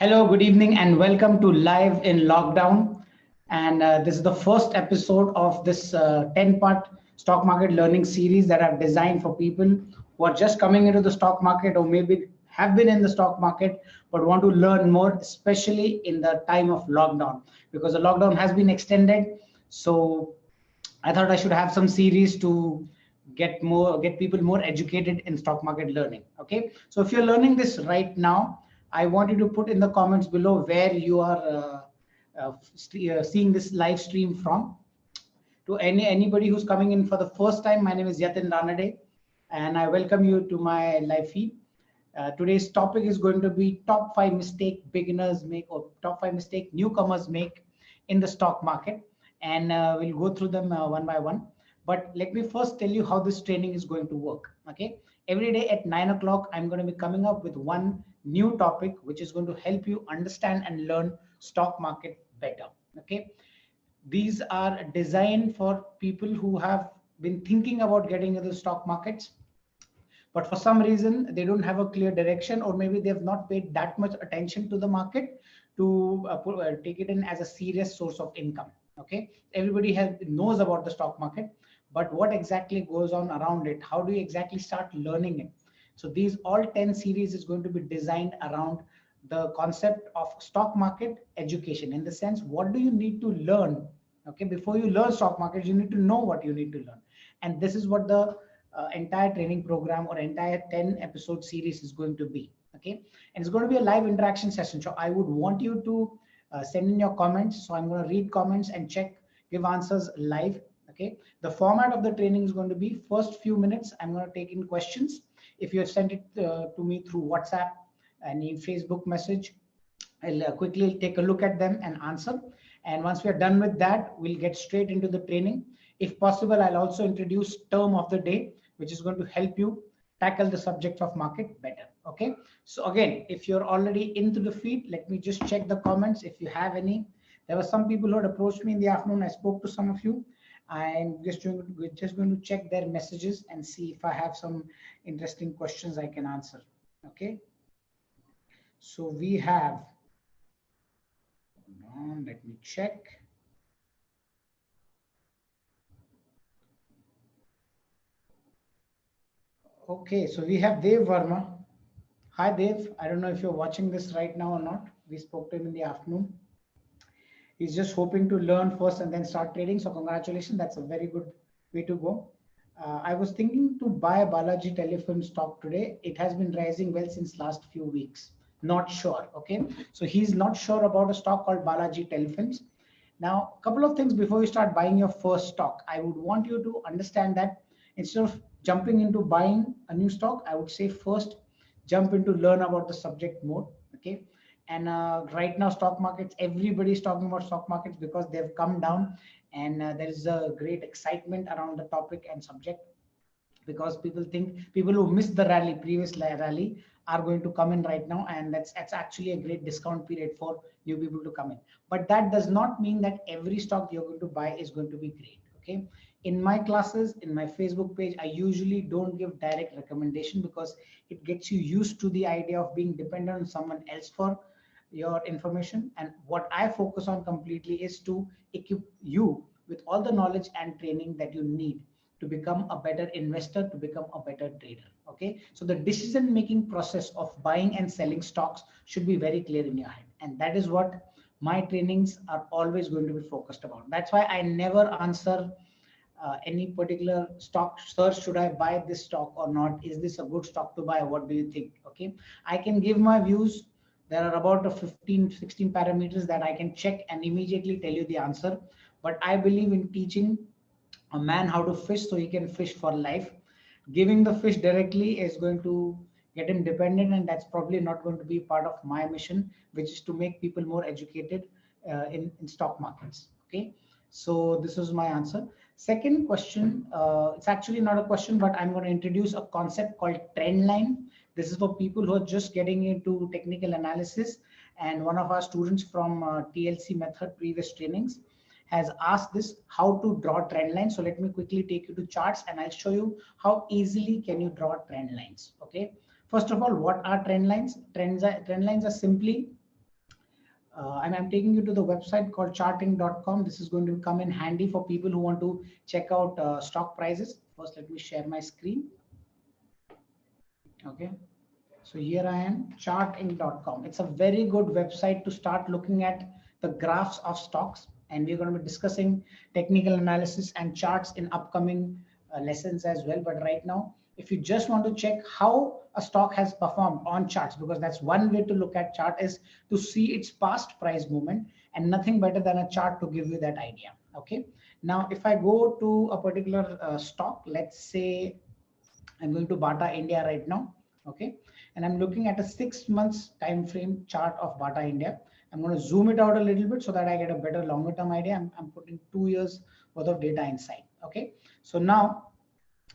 Hello, good evening, and welcome to Live in Lockdown. And this is the first episode of this 10-part stock market learning series that I've designed for people who are just coming into the stock market or maybe have been in the stock market but want to learn more, especially in the time of lockdown, because the lockdown has been extended. So I thought I should have some series to get people more educated in stock market learning. Okay, so if you're learning this right now, I want you to put in the comments below where you are seeing this live stream from. To anybody who's coming in for the first time, my name is Yatin Ranade, and I welcome you to my live feed. Today's topic is going to be top 5 mistake beginners make or top 5 mistake newcomers make in the stock market, and we'll go through them one by one. But let me first tell you how this training is going to work. Okay, every day at 9 o'clock, I'm going to be coming up with one new topic which is going to help you understand and learn stock market better. Okay, these are designed for people who have been thinking about getting into the stock markets, but for some reason they don't have a clear direction, or maybe they have not paid that much attention to the market to take it in as a serious source of income. Okay, everybody knows about the stock market, but what exactly goes on around it? How do you exactly start learning it? So these all 10 series is going to be designed around the concept of stock market education, in the sense, what do you need to learn? Okay, before you learn stock market, you need to know what you need to learn. And this is what the entire training program or entire 10 episode series is going to be. Okay, and it's going to be a live interaction session, so I would want you to send in your comments. So I'm going to read comments and check, give answers live. Okay, the format of the training is going to be, first few minutes I'm going to take in questions. If you have sent it to me through WhatsApp, any Facebook message, I'll quickly take a look at them and answer. And once we are done with that, we'll get straight into the training. If possible, I'll also introduce term of the day, which is going to help you tackle the subject of market better. Okay, so again, if you're already into the feed, let me just check the comments if you have any. There were some people who had approached me in the afternoon. I spoke to some of you. I'm just going to check their messages and see if I have some interesting questions I can answer. Okay, so we have, let me check. Okay, so we have Dev Verma. Hi Dev, I don't know if you're watching this right now or not. We spoke to him in the afternoon. He's just hoping to learn first and then start trading. So congratulations, that's a very good way to go. I was thinking to buy Balaji Telefilm stock today. It has been rising well since last few weeks. Not sure. Okay, so he's not sure about a stock called Balaji Telefilms. Now, a couple of things before you start buying your first stock. I would want you to understand that instead of jumping into buying a new stock, I would say first jump into learn about the subject more. Okay, and right now stock markets, everybody's talking about stock markets because they've come down, and there is a great excitement around the topic and subject, because people think people who missed the rally, previous rally, are going to come in right now, and that's actually a great discount period for new people to come in. But that does not mean that every stock you're going to buy is going to be great. Okay, in my classes, in my Facebook page, I usually don't give direct recommendation, because it gets you used to the idea of being dependent on someone else for your information. And what I focus on completely is to equip you with all the knowledge and training that you need to become a better investor, to become a better trader. Okay, so the decision making process of buying and selling stocks should be very clear in your head, and that is what my trainings are always going to be focused about. That's why I never answer any particular stock search, should I buy this stock or not, is this a good stock to buy, what do you think? Okay, I can give my views. There are about 15-16 parameters that I can check and immediately tell you the answer. But I believe in teaching a man how to fish so he can fish for life. Giving the fish directly is going to get him dependent, and that's probably not going to be part of my mission, which is to make people more educated in stock markets. Okay, so this is my answer. Second question, it's actually not a question, but I'm going to introduce a concept called trend line. This is for people who are just getting into technical analysis, and one of our students from TLC method previous trainings has asked this, how to draw trend lines. So let me quickly take you to charts, and I'll show you how easily can you draw trend lines. Okay, first of all, what are trend lines? Trend lines are simply I'm taking you to the website called charting.com. This is going to come in handy for people who want to check out stock prices. First, let me share my screen. Okay. So here I am, charting.com. It's a very good website to start looking at the graphs of stocks. And we're going to be discussing technical analysis and charts in upcoming lessons as well. But right now, if you just want to check how a stock has performed on charts, because that's one way to look at chart, is to see its past price movement, and nothing better than a chart to give you that idea. Okay. Now, if I go to a particular stock, let's say I'm going to Bata India right now. Okay. And I'm looking at a 6 months time frame chart of Bata India. I'm going to zoom it out a little bit so that I get a better longer term idea. I'm putting 2 years worth of data inside. Okay. So now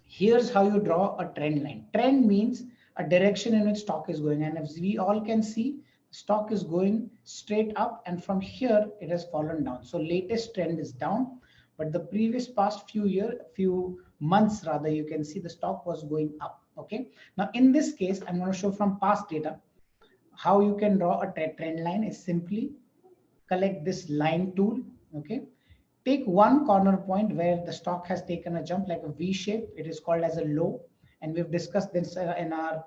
here's how you draw a trend line. Trend means a direction in which stock is going. And as we all can see, stock is going straight up, and from here it has fallen down. So latest trend is down, but the previous past few months rather, you can see the stock was going up. Okay. Now in this case, I'm going to show from past data how you can draw a trend line is simply collect this line tool. Okay. Take one corner point where the stock has taken a jump like a V shape. It is called as a low. And we've discussed this in our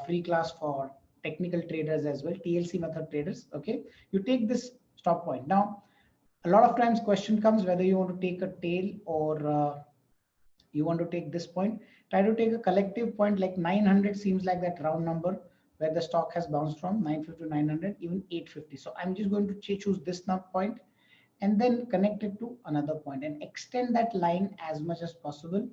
free class for technical traders as well, TLC method traders. Okay. You take this stop point. Now, a lot of times question comes whether you want to take a tail or you want to take this point. Try to take a collective point like 900 seems like that round number where the stock has bounced from 950 to 900, even 850. So I'm just going to choose this point and then connect it to another point and extend that line as much as possible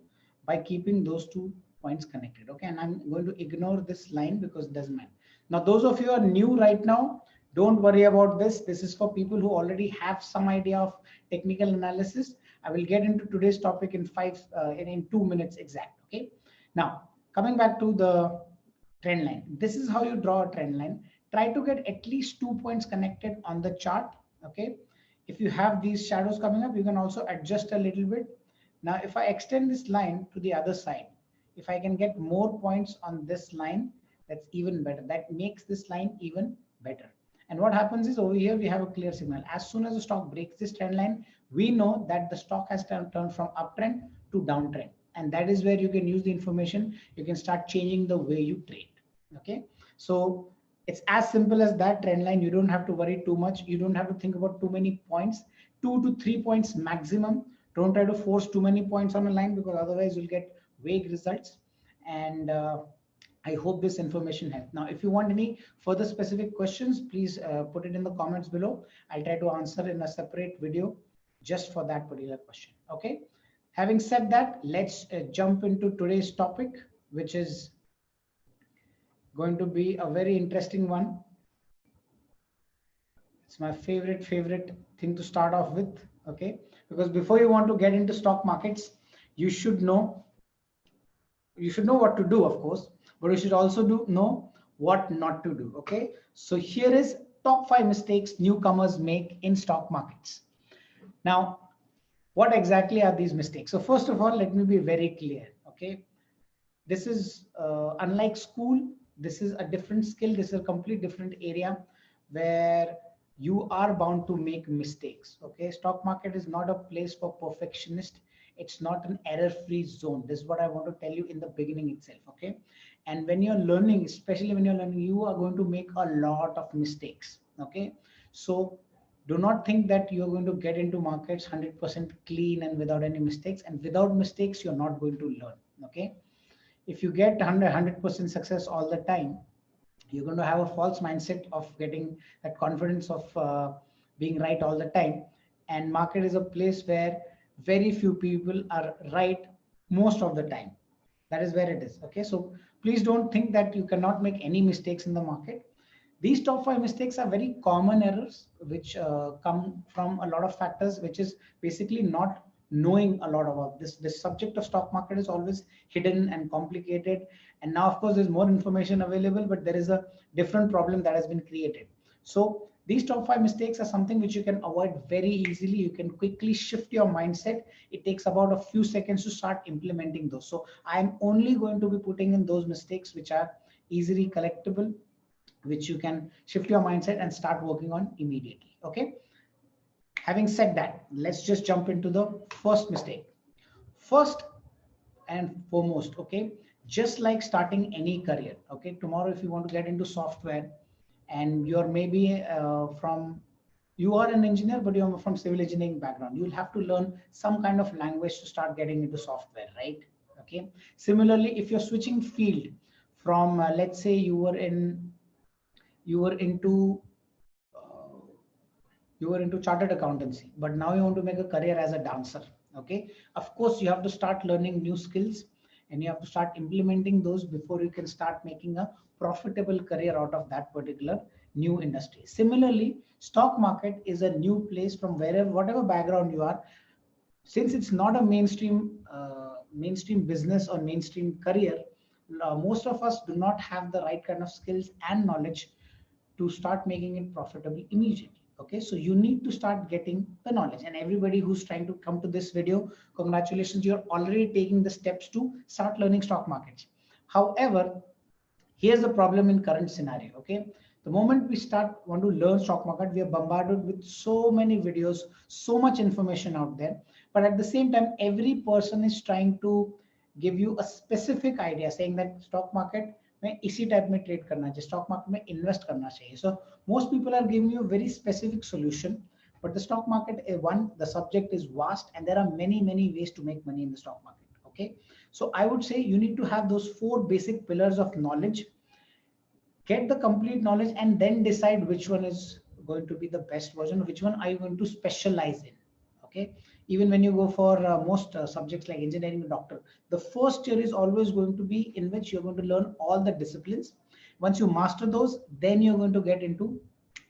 by keeping those 2 points connected. Okay. And I'm going to ignore this line because it doesn't matter. Now, those of you who are new right now, don't worry about this. This is for people who already have some idea of technical analysis. I will get into today's topic in 2 minutes exact. Okay. Now, coming back to the trend line. This is how you draw a trend line. Try to get at least 2 points connected on the chart. Okay. If you have these shadows coming up, you can also adjust a little bit. Now, if I extend this line to the other side, if I can get more points on this line, that's even better. That makes this line even better. And what happens is over here, we have a clear signal. As soon as the stock breaks this trend line, we know that the stock has turned from uptrend to downtrend. And that is where you can use the information. You can start changing the way you trade. Okay. So it's as simple as that trend line. You don't have to worry too much. You don't have to think about too many points, 2 to 3 points maximum. Don't try to force too many points on a line because otherwise you'll get vague results. And I hope this information helped. Now, if you want any further specific questions, please put it in the comments below. I'll try to answer in a separate video just for that particular question. Okay. Having said that, let's jump into today's topic, which is going to be a very interesting one. It's my favorite thing to start off with. Okay. Because before you want to get into stock markets, you should know what to do, of course, but you should also know what not to do. Okay. So here is top 5 mistakes newcomers make in stock markets. Now, what exactly are these mistakes? So first of all, let me be very clear. Okay. This is unlike school. This is a different skill. This is a complete different area where you are bound to make mistakes. Okay. Stock market is not a place for perfectionists. It's not an error-free zone. This is what I want to tell you in the beginning itself. Okay. And when you're learning, especially when you're learning, you are going to make a lot of mistakes. Okay. So do not think that you're going to get into markets 100% clean and without any mistakes. And without mistakes, you're not going to learn. Okay. If you get 100% success all the time, you're going to have a false mindset of getting that confidence of being right all the time. And market is a place where very few people are right most of the time. That is where it is. Okay. So please don't think that you cannot make any mistakes in the market. These top 5 mistakes are very common errors, which come from a lot of factors, which is basically not knowing a lot about this. This subject of stock market is always hidden and complicated. And now, of course, there's more information available, but there is a different problem that has been created. So these top 5 mistakes are something which you can avoid very easily. You can quickly shift your mindset. It takes about a few seconds to start implementing those. So I'm only going to be putting in those mistakes which are easily collectible, which you can shift your mindset and start working on immediately. Okay. Having said that, let's just jump into the first mistake. First and foremost, okay, just like starting any career, okay, tomorrow if you want to get into software and you're maybe you are an engineer but you're from civil engineering background, you'll have to learn some kind of language to start getting into software, right? Okay. Similarly, if you're switching field from let's say you were into uh, you were into chartered accountancy but now you want to make a career as a dancer. Okay, of course you have to start learning new skills and you have to start implementing those before you can start making a profitable career out of that particular new industry. Similarly, stock market is a new place from wherever whatever background you are. Since it's not a mainstream business or mainstream career, most of us do not have the right kind of skills and knowledge to start making it profitable immediately. Okay, so you need to start getting the knowledge, and everybody who's trying to come to this video, congratulations, you're already taking the steps to start learning stock markets. However, here's the problem in current scenario. Okay, the moment we start want to learn stock market, we are bombarded with so many videos, so much information out there, but at the same time every person is trying to give you a specific idea saying that stock market में इसी type में trade करना चाहिए, stock market में invest करना चाहिए. So most people are giving you a very specific solution, but the stock market, one, the subject is vast and there are many ways to make money in the stock market. Okay, so I would say you need to have those four basic pillars of knowledge, get the complete knowledge, and then decide which one is going to be the best version, which one are you going to specialize in. Okay, even when you go for most subjects like engineering and doctor, the first year is always going to be in which you're going to learn all the disciplines. Once you master those, then you're going to get into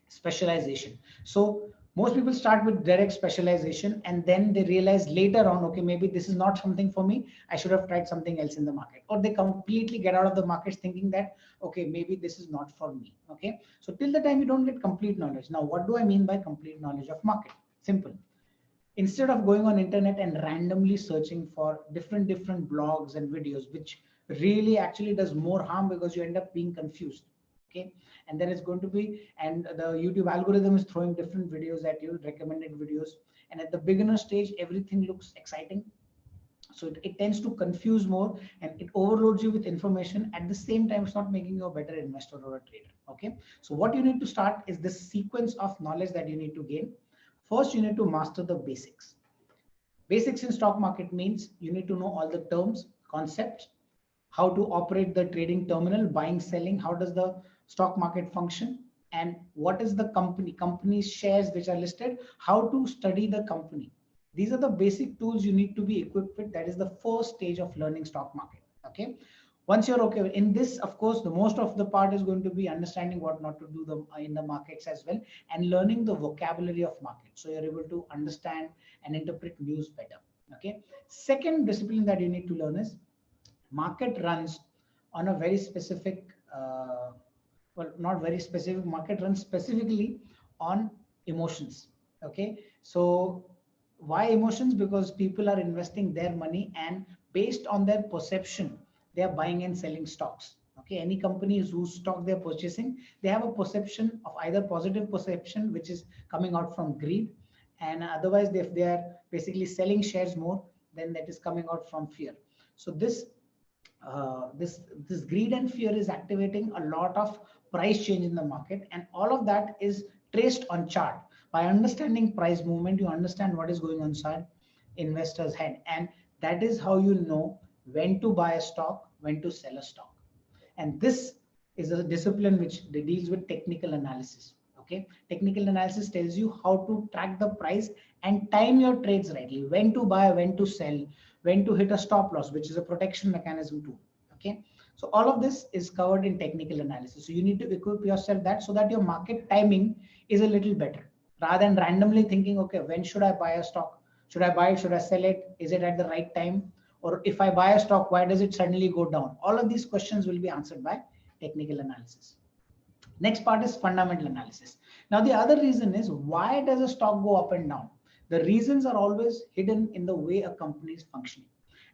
specialization. So most people start with direct specialization and then they realize later on, okay, maybe this is not something for me, I should have tried something else in the market, or they completely get out of the markets thinking that okay, maybe this is not for me. Okay, so till the time you don't get complete knowledge. Now what do I mean by complete knowledge of market? Simple. Instead of going on internet and randomly searching for different blogs and videos, which really actually does more harm because you end up being confused. Okay, and there is going to be, and the YouTube algorithm is throwing different videos at you, recommended videos, and at the beginner stage everything looks exciting, so it tends to confuse more and it overloads you with information. At the same time, it's not making you a better investor or a trader. Okay, so what you need to start is this sequence of knowledge that you need to gain. First, you need to master the basics. Basics in stock market means you need to know all the terms, concepts, how to operate the trading terminal, buying, selling, how does the stock market function, and what is the company's shares which are listed, how to study the company. These are the basic tools you need to be equipped with. That is the first stage of learning stock market. Okay, once you're okay in this, of course the most of the part is going to be understanding what not to do in the markets as well, and learning the vocabulary of market so you're able to understand and interpret news better. Okay, second discipline that you need to learn is market runs on a very specific well, not very specific, market runs specifically on emotions. Okay, so why emotions? Because people are investing their money and based on their perception they are buying and selling stocks. Okay, any companies whose stock they're purchasing, they have a perception of either positive perception which is coming out from greed, and otherwise if they are basically selling shares more, then that is coming out from fear. So this greed and fear is activating a lot of price change in the market, and all of that is traced on chart. By understanding price movement, you understand what is going on inside investors head, and that is how you know when to buy a stock, when to sell a stock. And this is a discipline which deals with technical analysis. Okay, technical analysis tells you how to track the price and time your trades rightly, when to buy, when to sell, when to hit a stop loss, which is a protection mechanism too. Okay, so all of this is covered in technical analysis, so you need to equip yourself that so that your market timing is a little better, rather than randomly thinking, okay, when should I buy a stock, should I buy it, should I sell it, is it at the right time, or if I buy a stock, why does it suddenly go down? All of these questions will be answered by technical analysis. Next part is fundamental analysis. Now, the other reason is, why does a stock go up and down? The reasons are always hidden in the way a company is functioning.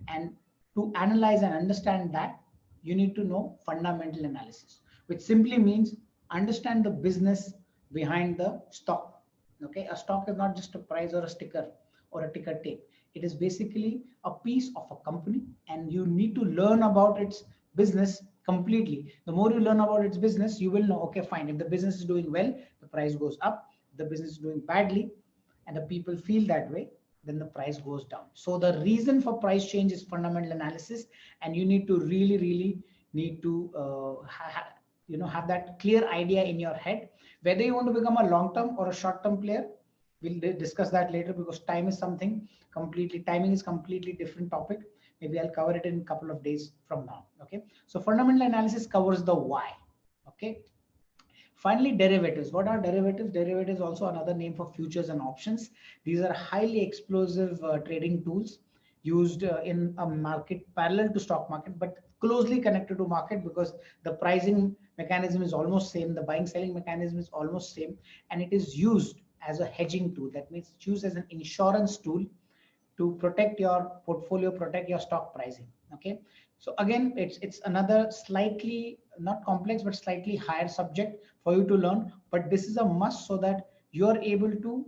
And to analyze and understand that, you need to know fundamental analysis, which simply means understand the business behind the stock. Okay, a stock is not just a price or a sticker or a ticker tape. It is basically a piece of a company, and you need to learn about its business completely. The more you learn about its business, you will know, okay, fine, if the business is doing well, the price goes up. If the business is doing badly and the people feel that way, then the price goes down. So the reason for price change is fundamental analysis, and you need to really need to have that clear idea in your head whether you want to become a long term or a short term player. We'll discuss that later, because timing is completely different topic. Maybe I'll cover it in a couple of days from now. Okay, so fundamental analysis covers the why. Okay, finally, derivatives. What are derivatives? Derivatives also another name for futures and options. These are highly explosive trading tools used in a market parallel to stock market, but closely connected to market, because the pricing mechanism is almost same, the buying selling mechanism is almost same, and it is used as a hedging tool. That means it's used as an insurance tool to protect your portfolio, protect your stock pricing. Okay, so again, it's another slightly not complex but slightly higher subject for you to learn, but this is a must so that you are able to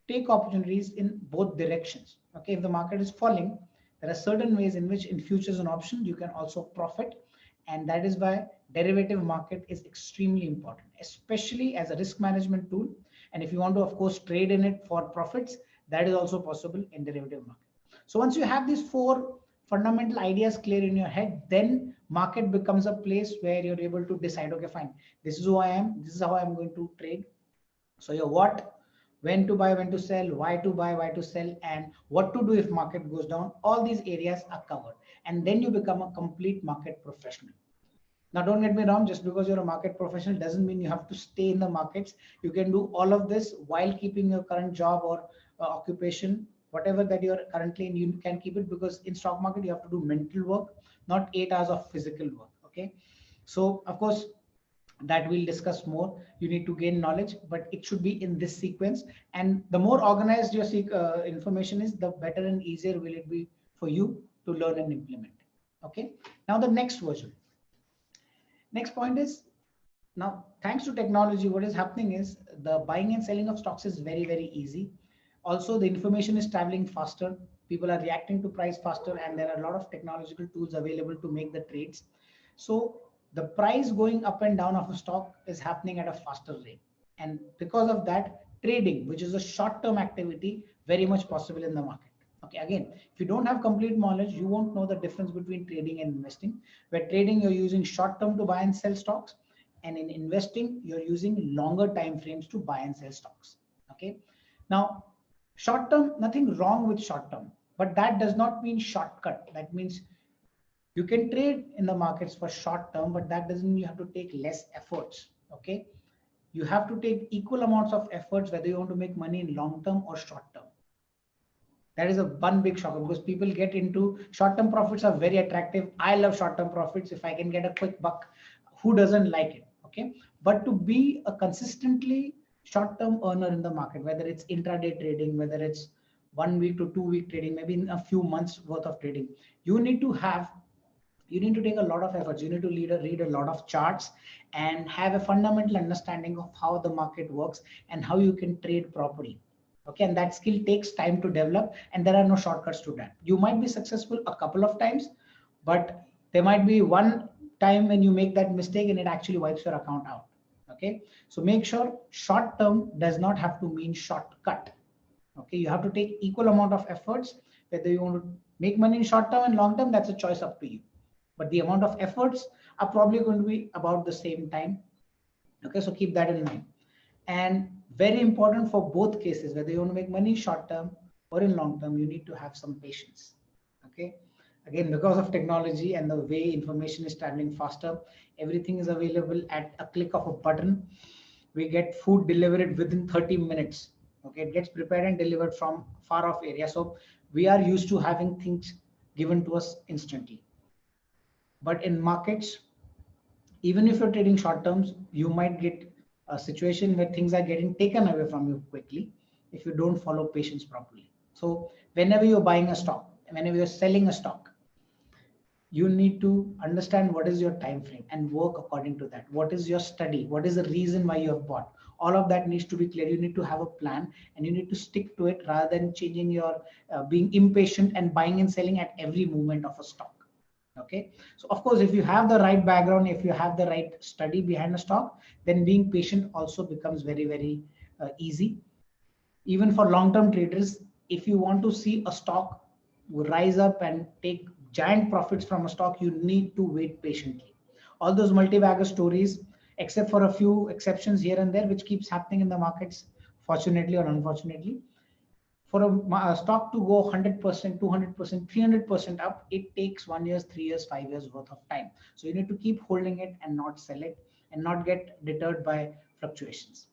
take opportunities in both directions. Okay, if the market is falling, there are certain ways in which in futures and options you can also profit, and that is why derivative market is extremely important, especially as a risk management tool. And if you want to, of course, trade in it for profits, that is also possible in derivative market. So once you have these four fundamental ideas clear in your head, then market becomes a place where you're able to decide, okay, fine, this is who I am, this is how I'm going to trade. So your what, when to buy, when to sell, why to buy, why to sell, and what to do if market goes down, all these areas are covered. And then you become a complete market professional. Now, don't get me wrong, just because you're a market professional doesn't mean you have to stay in the markets. You can do all of this while keeping your current job or occupation, whatever that you're currently in, you can keep it, because in stock market, you have to do mental work, not 8 hours of physical work. Okay. So, of course, that we'll discuss more. You need to gain knowledge, but it should be in this sequence. And the more organized your information is, the better and easier will it be for you to learn and implement. Okay. Now, the next version. Next point is, now, thanks to technology, what is happening is the buying and selling of stocks is very easy. Also, the information is traveling faster. People are reacting to price faster, and there are a lot of technological tools available to make the trades. So the price going up and down of a stock is happening at a faster rate. And because of that, trading, which is a short-term activity, very much possible in the market. Okay, again, if you don't have complete knowledge, you won't know the difference between trading and investing. Where trading, you're using short-term to buy and sell stocks, and in investing, you're using longer time frames to buy and sell stocks. Okay, now short term, nothing wrong with short term, but that does not mean shortcut. That means you can trade in the markets for short term, but that doesn't mean you have to take less efforts. Okay, you have to take equal amounts of efforts whether you want to make money in long term or short term. That is a one big shocker, because people get into short-term profits are very attractive. I love short-term profits. If I can get a quick buck, who doesn't like it? Okay, but to be a consistently short-term earner in the market, whether it's intraday trading, whether it's 1 week to 2 week trading, maybe in a few months worth of trading, you need to take a lot of efforts. You need to read a lot of charts and have a fundamental understanding of how the market works and how you can trade properly. Okay, and that skill takes time to develop, and there are no shortcuts to that. You might be successful a couple of times, but there might be one time when you make that mistake and it actually wipes your account out. Okay, so make sure short term does not have to mean shortcut. Okay, you have to take equal amount of efforts. Whether you want to make money in short term and long term, that's a choice up to you, but the amount of efforts are probably going to be about the same time. Okay, so keep that in mind. And very important for both cases, whether you want to make money short term or in long term, you need to have some patience. Okay, again, because of technology and the way information is traveling faster, everything is available at a click of a button. We get food delivered within 30 minutes. Okay, it gets prepared and delivered from far off area, so we are used to having things given to us instantly. But in markets, even if you're trading short terms, you might get a situation where things are getting taken away from you quickly if you don't follow patience properly. So whenever you're buying a stock, whenever you're selling a stock, you need to understand what is your time frame and work according to that. What is your study? What is the reason why you have bought? All of that needs to be clear. You need to have a plan and you need to stick to it rather than changing your being impatient and buying and selling at every movement of a stock. Okay, so of course, if you have the right background, if you have the right study behind a stock, then being patient also becomes very, very easy. Even for long-term traders, if you want to see a stock rise up and take giant profits from a stock, you need to wait patiently. All those multi-bagger stories, except for a few exceptions here and there, which keeps happening in the markets, fortunately or unfortunately, for a stock to go 100%, 200%, 300% up, it takes 1 year, 3 years, 5 years worth of time. So you need to keep holding it and not sell it and not get deterred by fluctuations.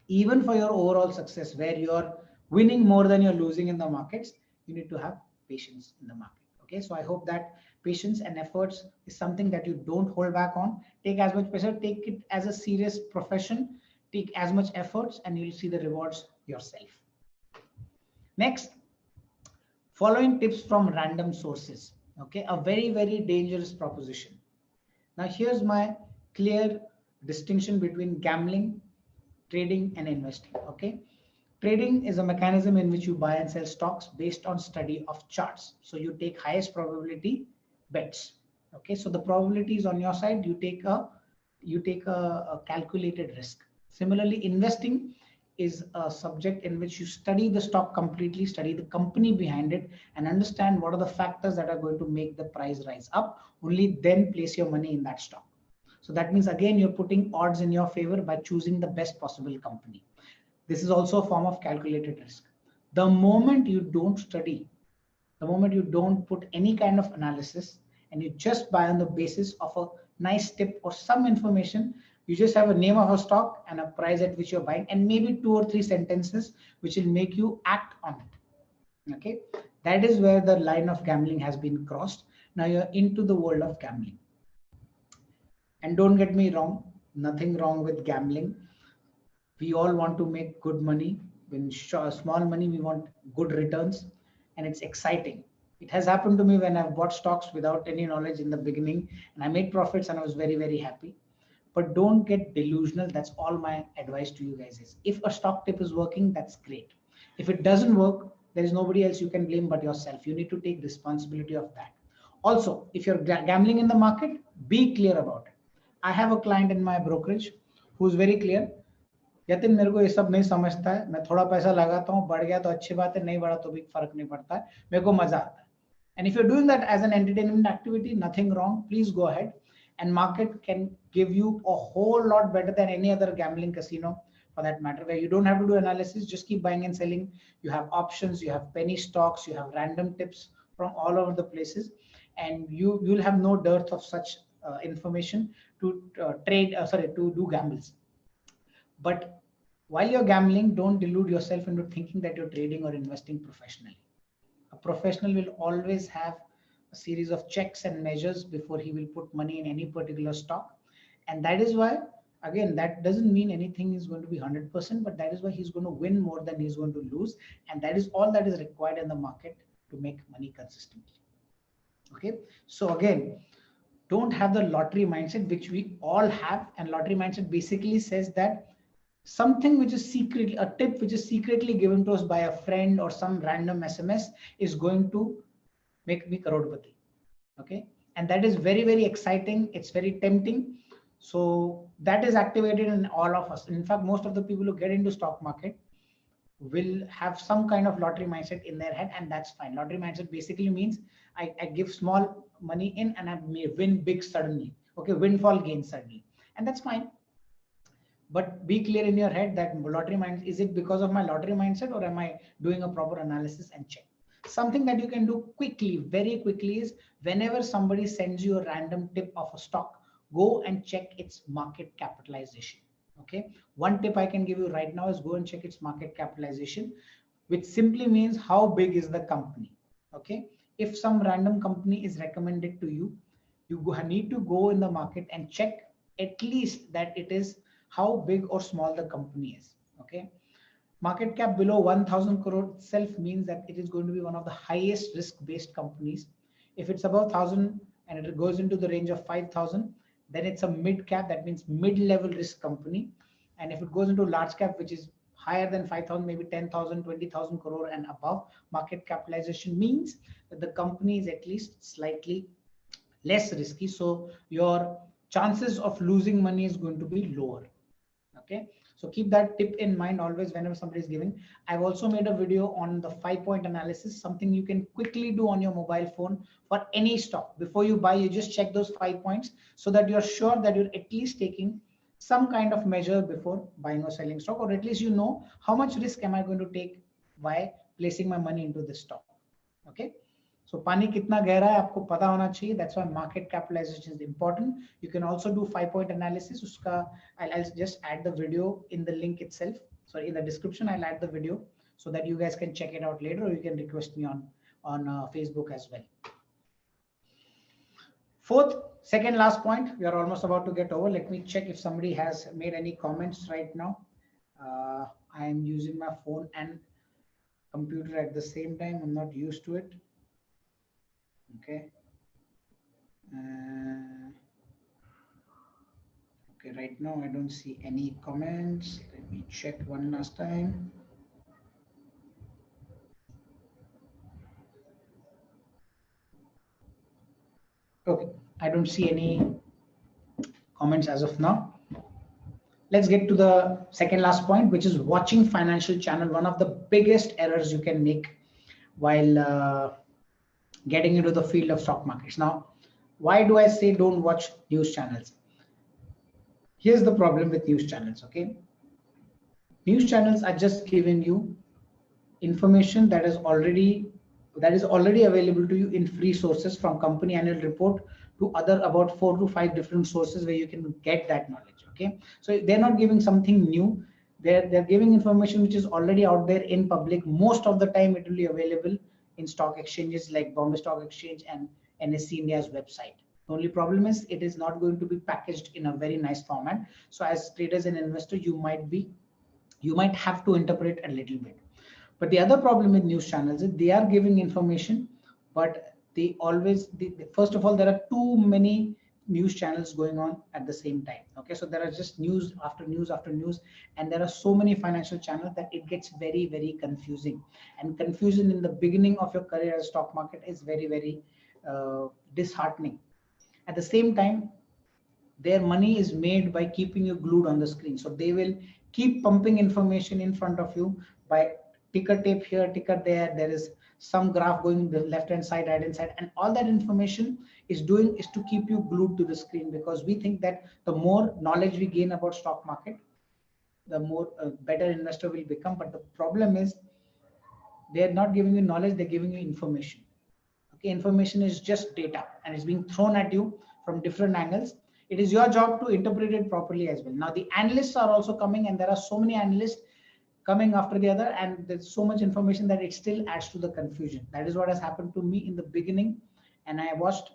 Even for your overall success, where you're winning more than you're losing in the markets, you need to have patience in the market. Okay, so I hope that patience and efforts is something that you don't hold back on. Take as much pressure, take it as a serious profession, take as much efforts, and you'll see the rewards yourself. Next, following tips from random sources. Okay, a very, very dangerous proposition. Now, here's my clear distinction between gambling, trading, and investing. Okay, trading is a mechanism in which you buy and sell stocks based on study of charts. So you take highest probability bets. Okay, so the probability is on your side. You take a calculated risk. Similarly, investing is a subject in which you study the stock completely, study the company behind it, and understand what are the factors that are going to make the price rise up. Only then place your money in that stock. So that means again, you're putting odds in your favor by choosing the best possible company. This is also a form of calculated risk. The moment you don't study, the moment you don't put any kind of analysis and you just buy on the basis of a nice tip or some information, you just have a name of a stock and a price at which you're buying and maybe 2 or 3 sentences which will make you act on it. Okay, that is where the line of gambling has been crossed. Now you're into the world of gambling. And don't get me wrong, nothing wrong with gambling. We all want to make good money. When small money, we want good returns, and it's exciting. It has happened to me when I've bought stocks without any knowledge in the beginning, and I made profits, and I was very, very happy. But don't get delusional. That's all my advice to you guys is. If a stock tip is working, that's great. If it doesn't work, there is nobody else you can blame but yourself. You need to take responsibility of that. Also, if you're gambling in the market, be clear about it. I have a client in my brokerage who's very clear. Yatin मेरे को ये सब नहीं समझता है, मैं थोड़ा पैसा लगाता हूँ, बढ़ गया तो अच्छी बात है, नहीं बढ़ा तो भी फर्क नहीं पड़ता है, मेरे को मजा आता है. And if you're doing that as an entertainment activity, nothing wrong, please go ahead. And market can give you a whole lot better than any other gambling casino for that matter, where you don't have to do analysis, just keep buying and selling. You have options, you have penny stocks, you have random tips from all over the places, and you'll have no dearth of such information to to do gambles. But while you're gambling, don't delude yourself into thinking that you're trading or investing professionally. A professional will always have a series of checks and measures before he will put money in any particular stock. And that is why, again, that doesn't mean anything is going to be 100%, but that is why he's going to win more than he's going to lose. And that is all that is required in the market to make money consistently. Okay. So again, don't have the lottery mindset, which we all have. And lottery mindset basically says that something which is secretly, a tip which is secretly given to us by a friend or some random SMS is going to make me crorepati. Okay, and that is very, very exciting. It's very tempting. So that is activated in all of us. In fact, most of the people who get into stock market will have some kind of lottery mindset in their head, and that's fine. Lottery mindset basically means I give small money in and I may win big suddenly. Okay, windfall gain suddenly, and that's fine. But be clear in your head that lottery mindset, is it because of my lottery mindset or am I doing a proper analysis and check? Something that you can do quickly, very quickly, is whenever somebody sends you a random tip of a stock, go and check its market capitalization. Okay, one tip I can give you right now is go and check its market capitalization, which simply means how big is the company. Okay, if some random company is recommended to you, you need to go in the market and check at least that it is how big or small the company is. Okay, market cap below 1000 crore itself means that it is going to be one of the highest risk based companies. If it's above 1000 and it goes into the range of 5,000, then it's a mid cap. That means mid-level risk company. And if it goes into large cap, which is higher than 5,000, maybe 10,000, 20,000 crore and above market capitalization, means that the company is at least slightly less risky. So your chances of losing money is going to be lower. Okay, so keep that tip in mind always whenever somebody is giving. I've also made a video on the 5-point analysis, something you can quickly do on your mobile phone for any stock. Before you buy, you just check those 5 points so that you're sure that you're at least taking some kind of measure before buying or selling stock, or at least you know how much risk am I going to take by placing my money into this stock. Okay, so पानी कितना गहरा है आपको पता होना चाहिए. That's why market capitalization is important. You can also do 5-point analysis. उसका I'll just add the video in the link itself. Sorry, in the description I'll add the video so that you guys can check it out later, or you can request me on Facebook as well. Fourth, second last point. We are almost about to get over. Let me check if somebody has made any comments right now. I am using my phone and computer at the same time. I'm not used to it. Okay. Okay, right now I don't see any comments. Let me check one last time. Okay, I don't see any comments as of now. Let's get to the second last point, which is watching financial channel. One of the biggest errors you can make while getting into the field of stock markets. Now, why do I say don't watch news channels? Here's the problem with news channels. Okay, news channels are just giving you information that is already available to you in free sources, from company annual report to other about 4 to 5 different sources where you can get that knowledge. Okay, so they're not giving something new. They're giving information which is already out there in public. Most of the time it will be available in stock exchanges like Bombay Stock Exchange and NSE India's website. The only problem is it is not going to be packaged in a very nice format. So as traders and investors, you might have to interpret a little bit. But the other problem with news channels is they are giving information, but first of all, there are too many news channels going on at the same time. Okay, so there are just news after news after news, and there are so many financial channels that it gets very, very confusing. And confusion in the beginning of your career as stock market is very, very disheartening. At the same time, their money is made by keeping you glued on the screen. So they will keep pumping information in front of you by ticker tape here, ticker there. There is some graph going the left hand side, right hand side, and all that information is to keep you glued to the screen, because we think that the more knowledge we gain about stock market, the more better investor will become. But the problem is they're not giving you knowledge, they're giving you information. Okay, information is just data and it's being thrown at you from different angles. It is your job to interpret it properly as well. Now the analysts are also coming, and there are so many analysts coming after the other, and there's so much information that it still adds to the confusion. That is what has happened to me in the beginning, and I watched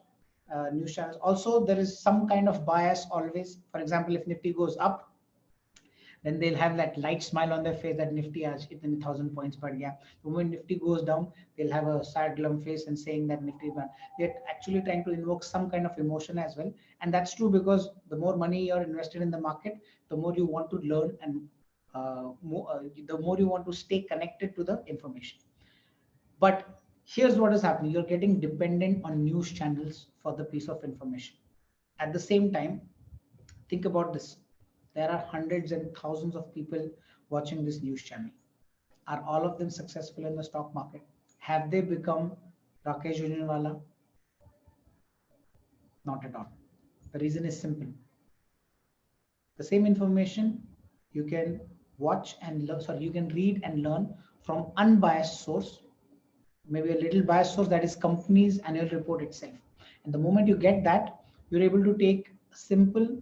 news channels. Also, there is some kind of bias always. For example, if Nifty goes up, then they'll have that light smile on their face that Nifty has hit 1,000 points per year. But when Nifty goes down, they'll have a sad glum face and saying that Nifty, they're actually trying to invoke some kind of emotion as well. And that's true, because the more money you're invested in the market, the more you want to learn, and the more you want to stay connected to the information. But here's what is happening. You're getting dependent on news channels for the piece of information. At the same time, think about this. There are hundreds and thousands of people watching this news channel. Are all of them successful in the stock market? Have they become Rakesh Jhunjhunwala? Not at all. The reason is simple. The same information you can watch and you can read and learn from unbiased source, maybe a little biased source, that is company's annual report itself. And the moment you get that, you're able to take a simple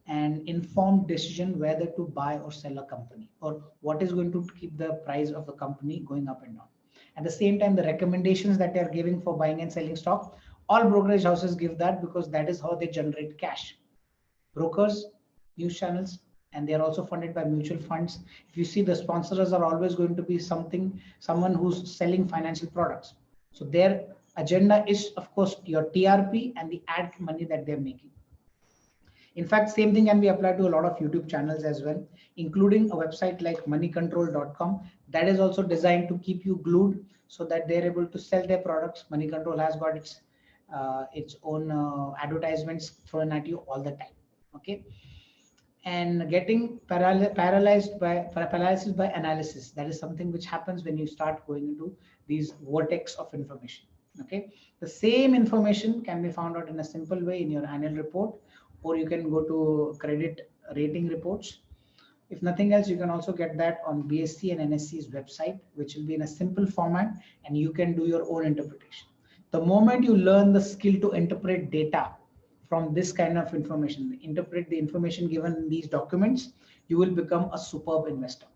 and informed decision whether to buy or sell a company, or what is going to keep the price of the company going up and down. At the same time, the recommendations that they are giving for buying and selling stock, all brokerage houses give that, because that is how they generate cash. Brokers, news channels, and they are also funded by mutual funds. If you see, the sponsors are always going to be someone who's selling financial products. So their Agenda is, of course, your TRP and the ad money that they're making. In fact, same thing can be applied to a lot of YouTube channels as well, including a website like moneycontrol.com that is also designed to keep you glued so that they're able to sell their products. Money Control has got its own advertisements thrown at you all the time. Okay, and getting paralysis by analysis, that is something which happens when you start going into these vortex of information. Okay, the same information can be found out in a simple way in your annual report, or you can go to credit rating reports. If nothing else, you can also get that on BSC and NSC's website, which will be in a simple format, and you can do your own interpretation. The moment you learn the skill to interpret data from this kind of information, interpret the information given in these documents, you will become a superb investor.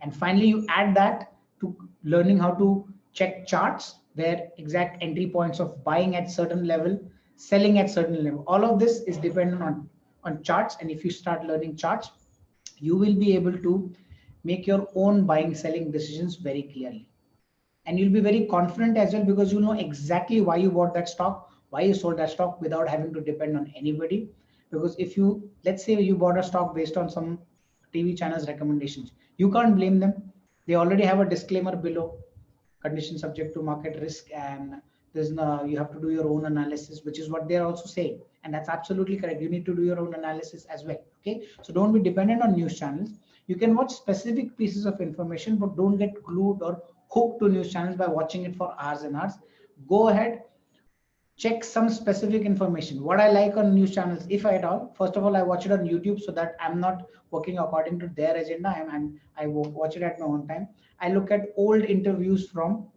And finally, you add that to learning how to check charts, where exact entry points of buying at certain level, selling at certain level. All of this is dependent on charts. And if you start learning charts, you will be able to make your own buying selling decisions very clearly. And you'll be very confident as well, because you know exactly why you bought that stock, why you sold that stock, without having to depend on anybody. Because if you, let's say you bought a stock based on some TV channels recommendations, you can't blame them. They already have a disclaimer below, condition subject to market risk, and there's no, you have to do your own analysis, which is what they're also saying, and that's absolutely correct. You need to do your own analysis as well. Okay, so don't be dependent on news channels. You can watch specific pieces of information, but don't get glued or hooked to news channels by watching it for hours and hours. Go ahead, check some specific information. What I like on news channels, if at all, first of all, I watch it on YouTube so that I'm not working according to their agenda, and I watch it at my own time. I look at old interviews from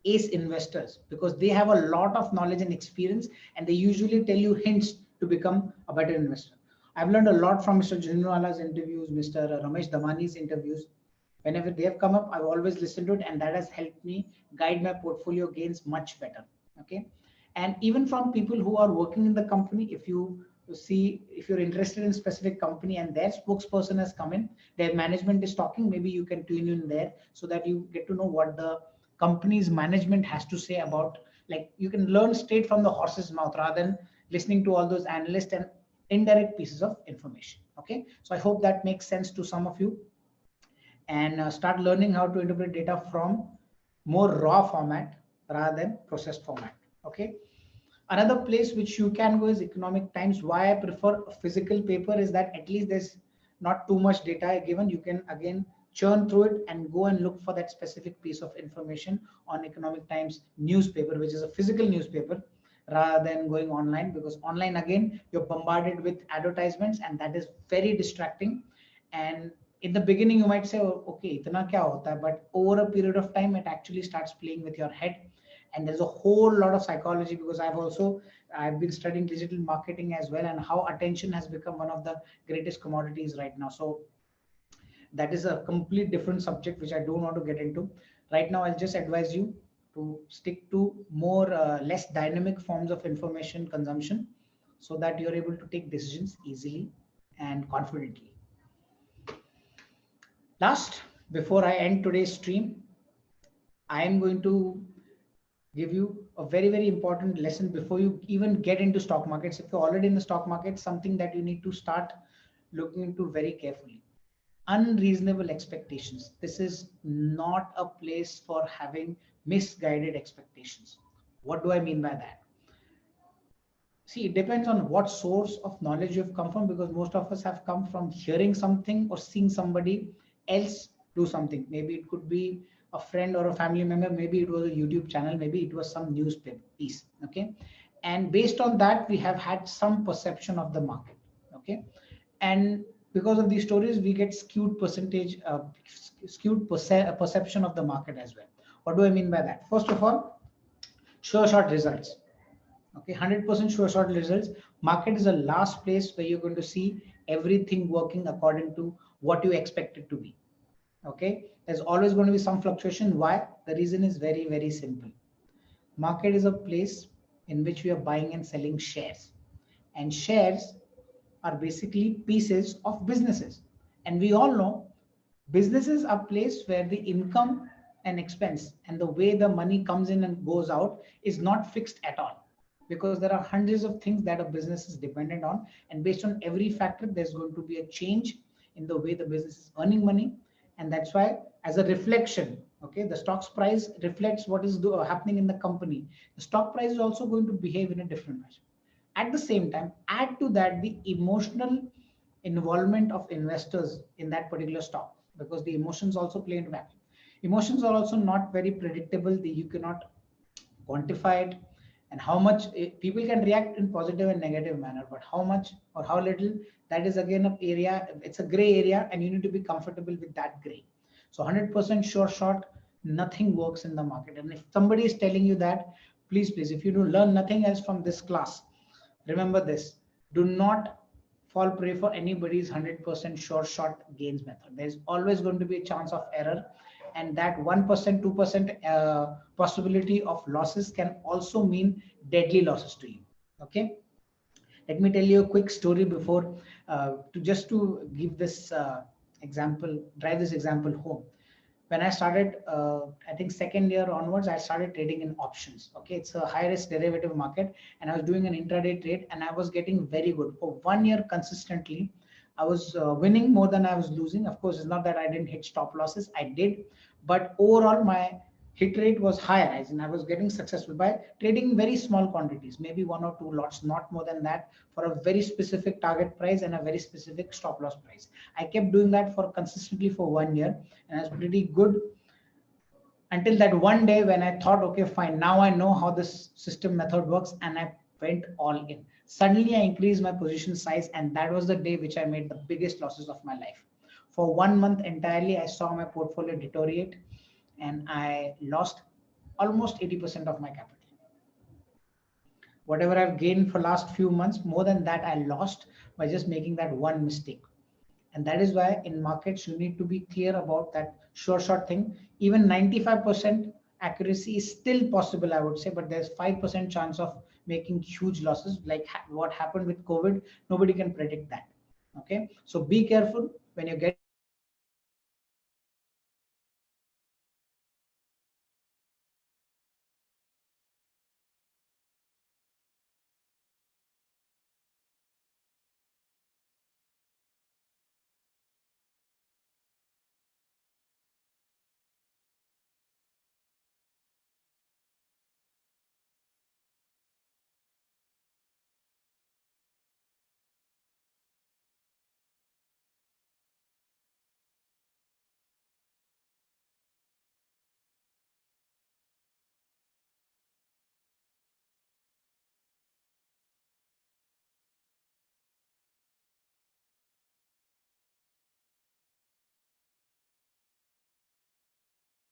ace investors, because they have a lot of knowledge and experience, and they usually tell you hints to become a better investor. I've learned a lot from Mr. Junwala's interviews, Mr. Ramesh Damani's interviews. Whenever they have come up, I've always listened to it, and that has helped me guide my portfolio gains much better. Okay, and even from people who are working in the company, if you see, if you're interested in specific company and their spokesperson has come in, their management is talking, maybe you can tune in there so that you get to know what the company's management has to say about, like, you can learn straight from the horse's mouth rather than listening to all those analysts and indirect pieces of information. Okay, so I hope that makes sense to some of you, and start learning how to interpret data from more raw format rather than processed format. Okay, another place which you can go is Economic Times. Why I prefer physical paper is that at least there's not too much data given. You can again churn through it and go and look for that specific piece of information on Economic Times newspaper, which is a physical newspaper, rather than going online, because online again you're bombarded with advertisements, and that is very distracting. And in the beginning you might say, "Oh, okay, itna kya hota hai?" But over a period of time it actually starts playing with your head, and there's a whole lot of psychology, because I've been studying digital marketing as well, and how attention has become one of the greatest commodities right now. So that is a complete different subject which I don't want to get into right now. I'll just advise you to stick to more less dynamic forms of information consumption, so that you're able to take decisions easily and confidently. Last, before I end today's stream, I am going to give you a very, very important lesson before you even get into stock markets. If you're already in the stock market, something that you need to start looking into very carefully: unreasonable expectations. This is not a place for having misguided expectations. What do I mean by that? See, it depends on what source of knowledge you've come from, because most of us have come from hearing something or seeing somebody else do something. Maybe it could be a friend or a family member, maybe it was a YouTube channel, maybe it was some newspaper piece. Okay, and based on that we have had some perception of the market. Okay, and because of these stories we get skewed perception of the market as well. What do I mean by that? First of all, sure shot results. Okay, 100% sure shot results. Market is the last place where you're going to see everything working according to what you expect it to be. Okay, there's always going to be some fluctuation. Why? The reason is very, very simple. Market is a place in which we are buying and selling shares, and shares are basically pieces of businesses. And we all know businesses are place where the income an expense, and the way the money comes in and goes out is not fixed at all, because there are hundreds of things that a business is dependent on, and based on every factor there's going to be a change in the way the business is earning money. And that's why, as a reflection, okay, the stock's price reflects what is happening in the company. The stock price is also going to behave in a different fashion. At the same time, add to that the emotional involvement of investors in that particular stock, because the emotions also play into that. Emotions are also not very predictable. You cannot quantify it, and how much people can react in positive and negative manner, but how much or how little, that is again an area, it's a gray area, and you need to be comfortable with that gray. So 100% sure shot, nothing works in the market. And if somebody is telling you that, please, if you do learn nothing else from this class, remember this: do not fall prey for anybody's 100% sure shot gains method. There's always going to be a chance of error, and that 1% 2% possibility of losses can also mean deadly losses to you. Okay, let me tell you a quick story before to give this example, drive this example home. When I started, I think second year onwards, I started trading in options. Okay, it's a high risk derivative market, and I was doing an intraday trade, and I was getting very good for 1 year consistently. I was winning more than I was losing. Of course, it's not that I didn't hit stop losses, I did, but overall my hit rate was higher, as in I was getting successful by trading very small quantities, maybe 1 or 2 lots, not more than that, for a very specific target price and a very specific stop loss price. I kept doing that for consistently for 1 year, and I was pretty good until that one day when I thought, okay, fine, now I know how this system method works, and I went all in. Suddenly I increased my position size, and that was the day which I made the biggest losses of my life. For 1 month entirely, I saw my portfolio deteriorate, and I lost almost 80% of my capital. Whatever I've gained for last few months, more than that I lost by just making that one mistake. And that is why in markets you need to be clear about that sure shot thing. Even 95% accuracy is still possible, I would say, but there's 5% chance of making huge losses, like what happened with COVID. Nobody can predict that. Okay, so be careful when you're getting